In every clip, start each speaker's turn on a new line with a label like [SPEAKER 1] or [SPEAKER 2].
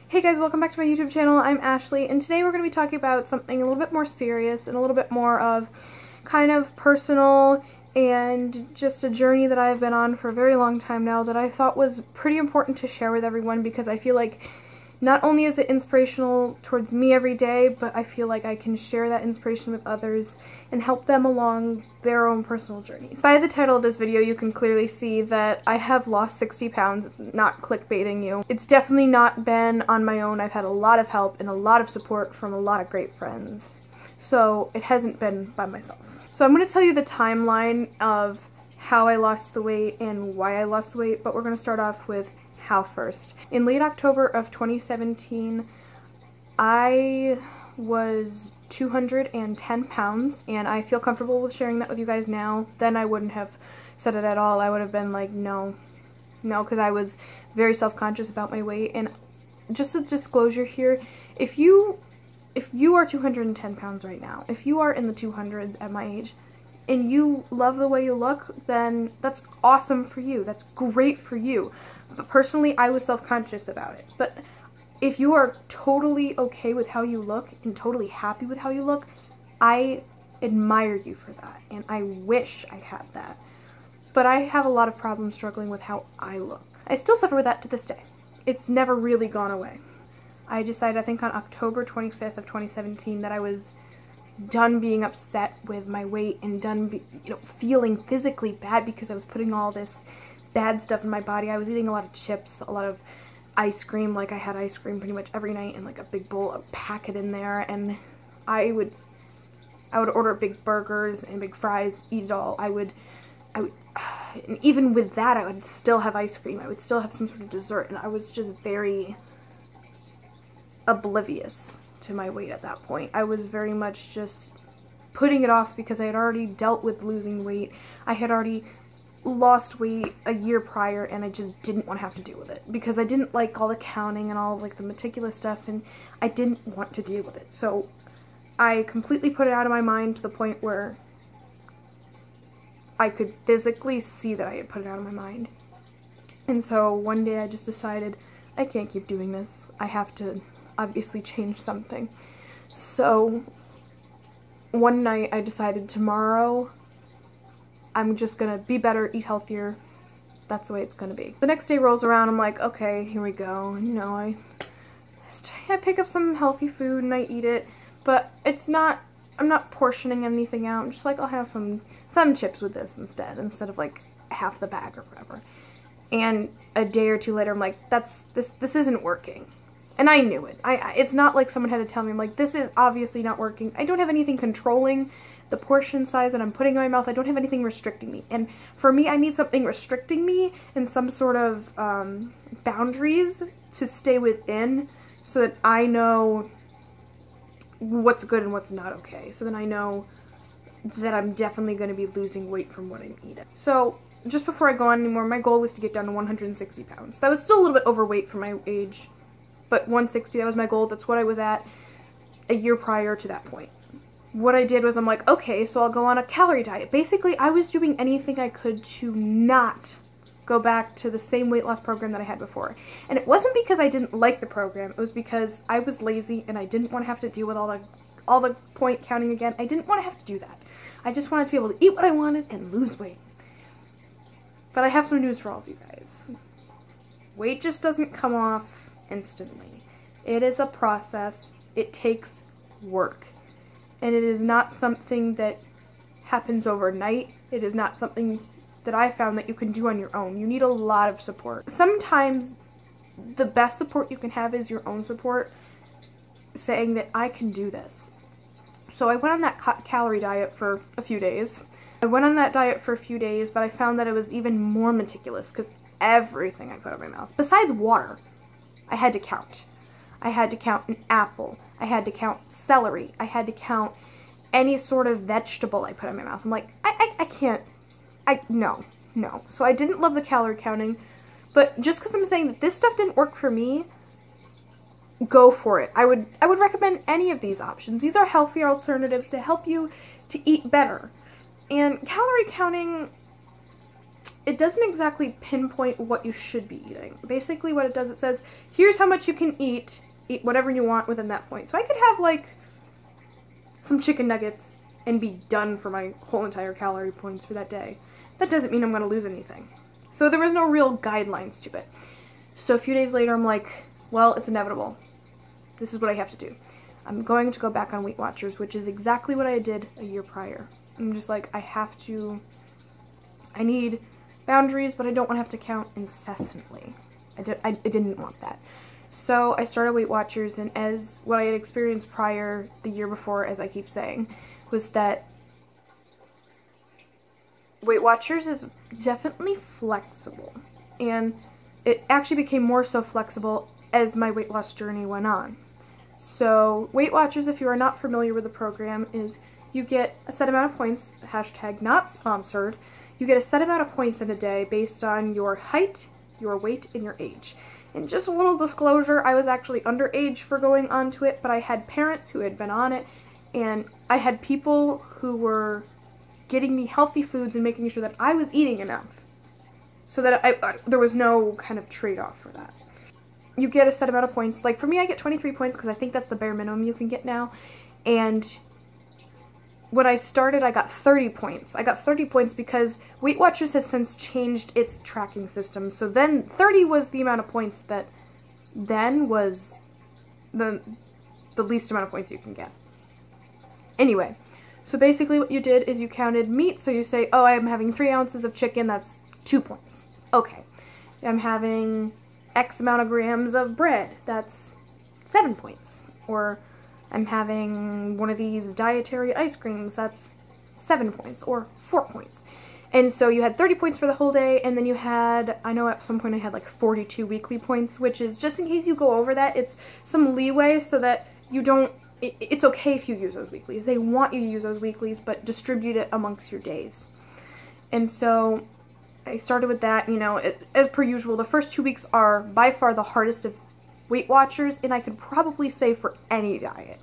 [SPEAKER 1] Hey guys, welcome back to my YouTube channel. I'm Ashley, and today we're going to be talking about something a little bit more serious and a little bit more of kind of personal and just a journey that I've been on for a very long time now that I thought was pretty important to share with everyone, because I feel like not only is it inspirational towards me every day, but I feel like I can share that inspiration with others and help them along their own personal journeys. By the title of this video, you can clearly see that I have lost 60 pounds, not clickbaiting you. It's definitely not been on my own. I've had a lot of help and a lot of support from a lot of great friends. So it hasn't been by myself. So I'm going to tell you the timeline of how I lost the weight and why I lost the weight, but we're going to start off with how first. In late October of 2017, I was 210 pounds, and I feel comfortable with sharing that with you guys now. Then I wouldn't have said it at all. I would have been like, no, because I was very self-conscious about my weight. And just a disclosure here, if you are 210 pounds right now, if you are in the 200s at my age, and you love the way you look, then that's awesome for you. That's great for you. But personally, I was self-conscious about it. But if you are totally okay with how you look and totally happy with how you look, I admire you for that, and I wish I had that. But I have a lot of problems struggling with how I look. I still suffer with that to this day. It's never really gone away. I decided, I think on October 25th of 2017, that I was done being upset with my weight and done feeling physically bad because I was putting all this bad stuff in my body. I was eating a lot of chips, a lot of ice cream. Like, I had ice cream pretty much every night in like a big bowl, I'd pack it in there, and I would order big burgers and big fries, eat it all. I would and even with that, I would still have ice cream. I would still have some sort of dessert, and I was just very oblivious to my weight at that point. I was very much just putting it off because I had already dealt with losing weight. I had already lost weight a year prior, and I just didn't want to have to deal with it because I didn't like all the counting and all like the meticulous stuff, and I didn't want to deal with it. So I completely put it out of my mind to the point where I could physically see that I had put it out of my mind. And so one day I just decided, I can't keep doing this. I have to obviously change something. So one night I decided, tomorrow I'm just gonna be better, eat healthier. That's the way it's gonna be. The next day rolls around, I'm like, okay, here we go. You know, I pick up some healthy food and I eat it, but I'm not portioning anything out. I'm just like, I'll have some chips with this instead of like half the bag or whatever. And a day or two later, I'm like, this isn't working. And I knew it. It's not like someone had to tell me. I'm like, this is obviously not working. I don't have anything controlling the portion size that I'm putting in my mouth. I don't have anything restricting me. And for me, I need something restricting me and some sort of boundaries to stay within, so that I know what's good and what's not okay. So then I know that I'm definitely going to be losing weight from what I'm eating. So just before I go on anymore, my goal was to get down to 160 pounds. That was still a little bit overweight for my age, but 160, that was my goal. That's what I was at a year prior to that point. What I did was, I'm like, okay, so I'll go on a calorie diet. Basically, I was doing anything I could to not go back to the same weight loss program that I had before. And it wasn't because I didn't like the program. It was because I was lazy and I didn't want to have to deal with all the point counting again. I didn't want to have to do that. I just wanted to be able to eat what I wanted and lose weight. But I have some news for all of you guys. Weight just doesn't come off instantly. It is a process. It takes work. And it is not something that happens overnight. It is not something that I found that you can do on your own. You need a lot of support. Sometimes the best support you can have is your own support, saying that I can do this. So I went on that calorie diet for a few days. But I found that it was even more meticulous, because everything I put in my mouth, besides water, I had to count. I had to count an apple. I had to count celery. I had to count any sort of vegetable I put in my mouth. I'm like, I can't. No. So I didn't love the calorie counting, but just because I'm saying that this stuff didn't work for me, go for it. I would recommend any of these options. These are healthier alternatives to help you to eat better. And calorie counting, it doesn't exactly pinpoint what you should be eating. Basically what it does, it says, here's how much you can eat whatever you want within that point. So I could have like some chicken nuggets and be done for my whole entire calorie points for that day. That doesn't mean I'm going to lose anything. So there was no real guidelines to it. So a few days later I'm like, well, it's inevitable. This is what I have to do. I'm going to go back on Weight Watchers, which is exactly what I did a year prior. I'm just like, I need boundaries, but I don't want to have to count incessantly. I didn't want that. So I started Weight Watchers, and as what I had experienced prior, the year before, as I keep saying, was that Weight Watchers is definitely flexible. And it actually became more so flexible as my weight loss journey went on. So Weight Watchers, if you are not familiar with the program, is you get a set amount of points, hashtag not sponsored, you get a set amount of points in a day based on your height, your weight, and your age. And just a little disclosure, I was actually underage for going onto it, but I had parents who had been on it, and I had people who were getting me healthy foods and making sure that I was eating enough, so that there was no kind of trade-off for that. You get a set amount of points. Like for me, I get 23 points because I think that's the bare minimum you can get now. And when I started, I got 30 points. I got 30 points because Weight Watchers has since changed its tracking system. So then 30 was the amount of points that then was the least amount of points you can get. Anyway, so basically what you did is you counted meat. So you say, oh, I'm having 3 ounces of chicken, that's 2 points. Okay. I'm having X amount of grams of bread, that's 7 points. Or I'm having one of these dietary ice creams, that's 7 points, or 4 points. And so you had 30 points for the whole day, and then you had, I know at some point I had like 42 weekly points, which is just in case you go over that, it's some leeway so that you don't, it's okay if you use those weeklies. They want you to use those weeklies, but distribute it amongst your days. And so I started with that, you know, as per usual. The first 2 weeks are by far the hardest of Weight Watchers, and I could probably say for any diet.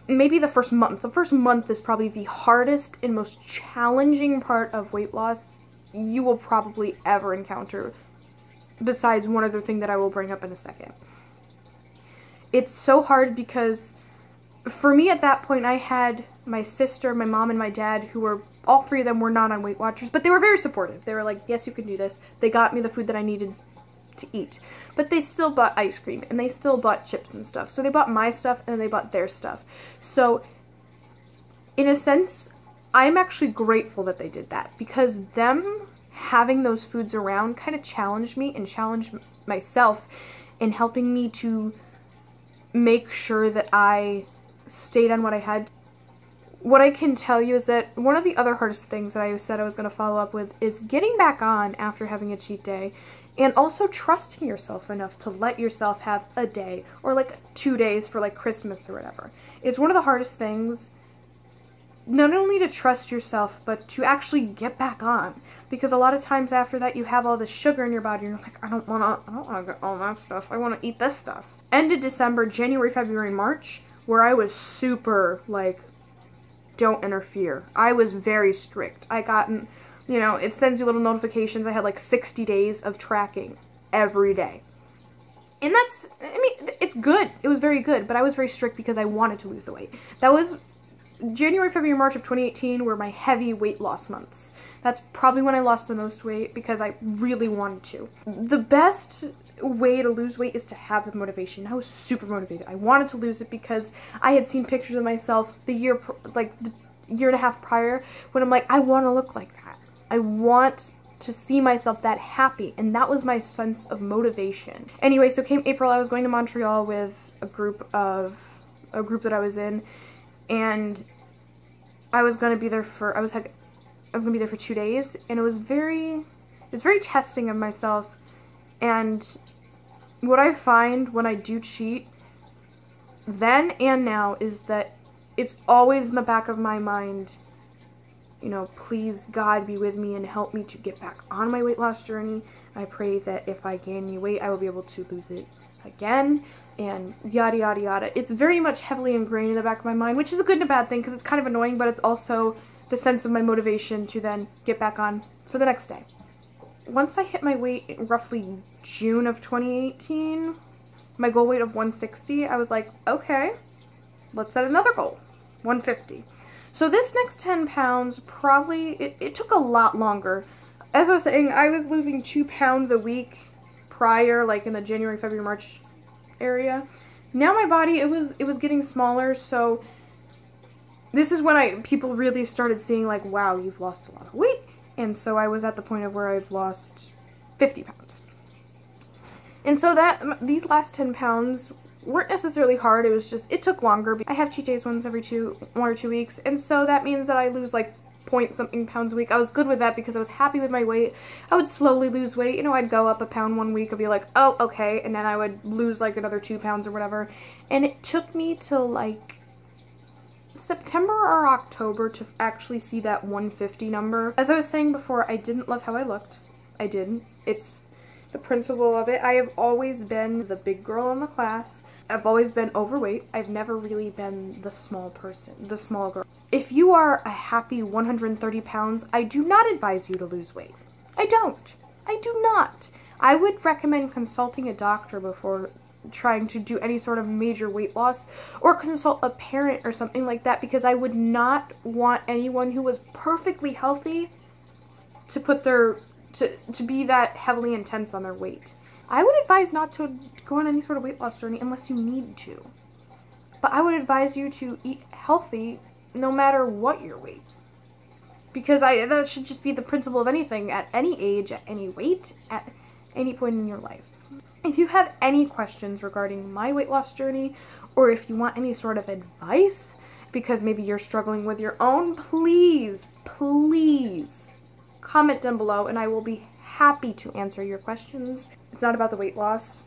[SPEAKER 1] Maybe the first month. The first month is probably the hardest and most challenging part of weight loss you will probably ever encounter, besides one other thing that I will bring up in a second. It's so hard because for me at that point, I had my sister, my mom, and my dad, who were, all 3 of them were not on Weight Watchers, but they were very supportive. They were like, yes, you can do this. They got me the food that I needed to eat. But they still bought ice cream, and they still bought chips and stuff. So they bought my stuff, and then they bought their stuff. So, in a sense, I'm actually grateful that they did that, because them having those foods around kind of challenged me and challenged myself in helping me to make sure that I stayed on what I had. What I can tell you is that one of the other hardest things that I said I was going to follow up with is getting back on after having a cheat day, and also trusting yourself enough to let yourself have a day or like 2 days for like Christmas or whatever. It's one of the hardest things, not only to trust yourself, but to actually get back on. Because a lot of times after that you have all this sugar in your body and you're like, I don't wanna get all that stuff. I wanna eat this stuff. Ended December, January, February, March, where I was super like, don't interfere. I was very strict. I gotten, you know, it sends you little notifications. I had like 60 days of tracking every day. And that's, I mean, it's good. It was very good, but I was very strict because I wanted to lose the weight. That was January, February, March of 2018 were my heavy weight loss months. That's probably when I lost the most weight because I really wanted to. The best way to lose weight is to have the motivation. I was super motivated. I wanted to lose it because I had seen pictures of myself the year and a half prior when I'm like, I want to look like that. I want to see myself that happy, and that was my sense of motivation. Anyway, so came April, I was going to Montreal with a group that I was in, and I was going to be there for, I was going to be there for 2 days, and it was very testing of myself. And what I find when I do cheat, then and now, is that it's always in the back of my mind, you know, please God be with me and help me to get back on my weight loss journey. I pray that if I gain any weight, I will be able to lose it again, and yada yada yada. It's very much heavily ingrained in the back of my mind, which is a good and a bad thing because it's kind of annoying, but it's also the sense of my motivation to then get back on for the next day. once I hit my weight in roughly June of 2018, my goal weight of 160, I was like, okay, let's set another goal, 150. So this next 10 pounds, probably, it took a lot longer. As I was saying, I was losing 2 pounds a week prior, like in the January, February, March area. Now my body, it was getting smaller, so this is when people really started seeing like, wow, you've lost a lot of weight. And so I was at the point of where I've lost 50 pounds. And so these last 10 pounds weren't necessarily hard, it was just, it took longer. I have cheat days once every 1 or 2 weeks, and so that means that I lose like point-something pounds a week. I was good with that because I was happy with my weight. I would slowly lose weight. You know, I'd go up a pound 1 week, I'd be like, oh, okay, and then I would lose like another 2 pounds or whatever. And it took me till like September or October to actually see that 150 number. As I was saying before, I didn't love how I looked. I didn't. It's the principle of it. I have always been the big girl in the class. I've always been overweight. I've never really been the small person, the small girl. If you are a happy 130 pounds, I do not advise you to lose weight. I don't. I do not. I would recommend consulting a doctor before trying to do any sort of major weight loss, or consult a parent or something like that, because I would not want anyone who was perfectly healthy to put to be that heavily intense on their weight. I would advise not to go on any sort of weight loss journey unless you need to. But I would advise you to eat healthy no matter what your weight. Because that should just be the principle of anything, at any age, at any weight, at any point in your life. If you have any questions regarding my weight loss journey, or if you want any sort of advice, because maybe you're struggling with your own, please, please comment down below and I will be happy to answer your questions. It's not about the weight loss.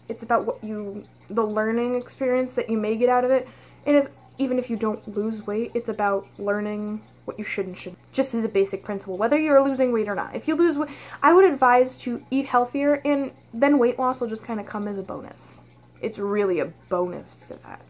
[SPEAKER 1] It's about the learning experience that you may get out of it. It is, even if you don't lose weight, it's about learning what you should and shouldn't. Just as a basic principle, whether you're losing weight or not. If you lose weight, I would advise to eat healthier, and then weight loss will just kind of come as a bonus. It's really a bonus to that.